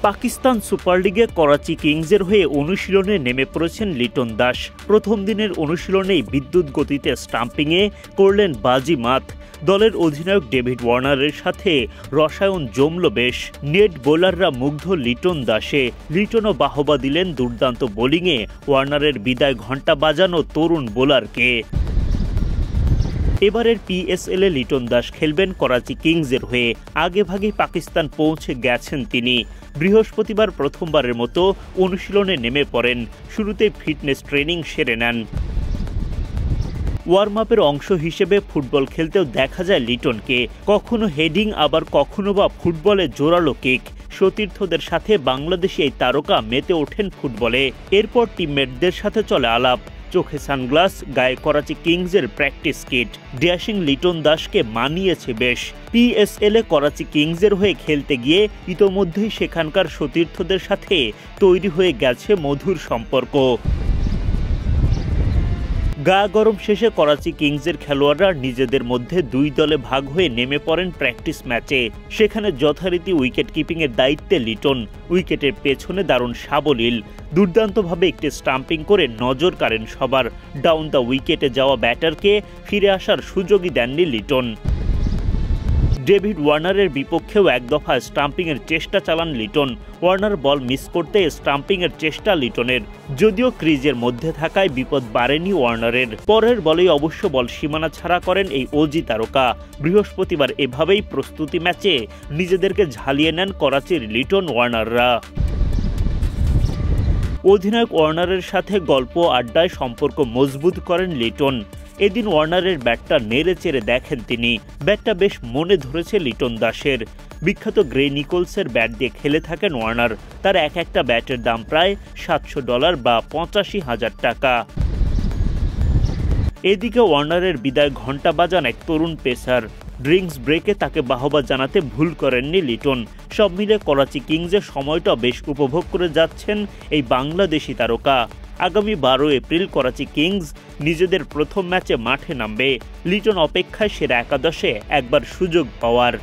Pakistan super লিগে করাচি কিংসের হয়ে অনুশীলনে নেমে পড়েছেন লিটন দাস। প্রথম দিনের অনুশীলনেই বিদ্যুৎ গতিতে স্টাম্পিংয়ে করলেন বাজিমাত। দলের অধিনায়ক ডেভিড ওয়ার্নারের সাথে রসায়ন জমল বেশ। নেট বোলাররা মুগ্ধ লিটন দাসে। লিটনও বাহবা দিলেন দুর্দান্ত বোলিংয়ে ওয়ার্নারের বিদায় ঘণ্টা বাজানো তরুণ বোলারকে। এবারের পিএসএলে লিটন দাস খেলবেন করাচি কিংসের হয়ে। আগেভাগেই পাকিস্তান পৌঁছে গেছেন তিনি। বৃহস্পতিবার প্রথমবারের মতো অনুশীলনে নেমে পড়েন। শুরুতে ফিটনেস ট্রেনিং সেরে নেন। ওয়ার্ম আপের অংশ হিসেবে ফুটবল খেলতেও দেখা যায় লিটনকে। কখনো হেডিং, আবার কখনো বা ফুটবলে জোরালো কিক। সতীর্থদের সাথে বাংলাদেশি এই তারকা মেতে ওঠেন ফুটবলে। এরপর টিমমেটদের সাথে চলে আলাপ। চোখে সানগ্লাস, গায়ে করাচি কিংসের প্র্যাকটিস কিট। ড্যাশিং লিটন দাসকে মানিয়েছে বেশ। পিএসএলে করাচি কিংসের হয়ে খেলতে গিয়ে ইতোমধ্যেই সেখানকার সতীর্থদের সাথে তৈরি হয়ে গেছে মধুর সম্পর্ক। গা গরম শেষে করাচি কিংসের খেলোয়াড়রা নিজেদের মধ্যে দুই দলে ভাগ হয়ে নেমে পড়েন প্র্যাকটিস ম্যাচে। সেখানে যথারীতি উইকেট কিপিংয়ের দায়িত্বে লিটন। উইকেটের পেছনে দারুণ সাবলীল। দুর্দান্তভাবে একটি স্টাম্পিং করে নজর কাড়েন সবার। ডাউন দ্য উইকেটে যাওয়া ব্যাটারকে ফিরে আসার সুযোগই দেননি লিটন। ডেভিড ওয়ার্নারের বিপক্ষেও এক দফা স্টাম্পিংয়ের চেষ্টা চালান লিটন। ওয়ার্নার বল মিস করতে স্টাম্পিংয়ের চেষ্টা লিটনের। যদিও ক্রিজের মধ্যে থাকায় বিপদ বাড়েনি ওয়ার্নারের। পরের বলেই অবশ্য বল সীমানা ছাড়া করেন এই অজি তারকা। বৃহস্পতিবার এভাবেই প্রস্তুতি ম্যাচে নিজেদেরকে ঝালিয়ে নেন করাচির লিটন ওয়ার্নাররা। অধিনায়ক ওয়ার্নারের সাথে গল্প আড্ডায় সম্পর্ক মজবুত করেন লিটন। এদিন ওয়ার্নারের ব্যাটটা নেড়ে চেড়ে দেখেন তিনি। ব্যাটটা বেশ মনে ধরেছে লিটন দাসের। বিখ্যাত গ্রে নিকোলসের ব্যাট দিয়ে খেলে থাকেন ওয়ার্নার। তার এক একটা ব্যাটের দাম প্রায় $700 বা 85,000 টাকা। এদিকে ওয়ার্নারের বিদায় ঘণ্টা বাজান এক তরুণ পেসার। ড্রিঙ্কস ব্রেকে তাকে বাহবা জানাতে ভুল করেননি লিটন। সব মিলে করাচি কিংসের সময়টা বেশ উপভোগ করে যাচ্ছেন এই বাংলাদেশি তারকা। আগামী 12 এপ্রিল করাচি কিংস নিজেদের প্রথম ম্যাচে মাঠে নামবে। লিটন অপেক্ষায় সেরা একাদশে একবার সুযোগ পাওয়ার।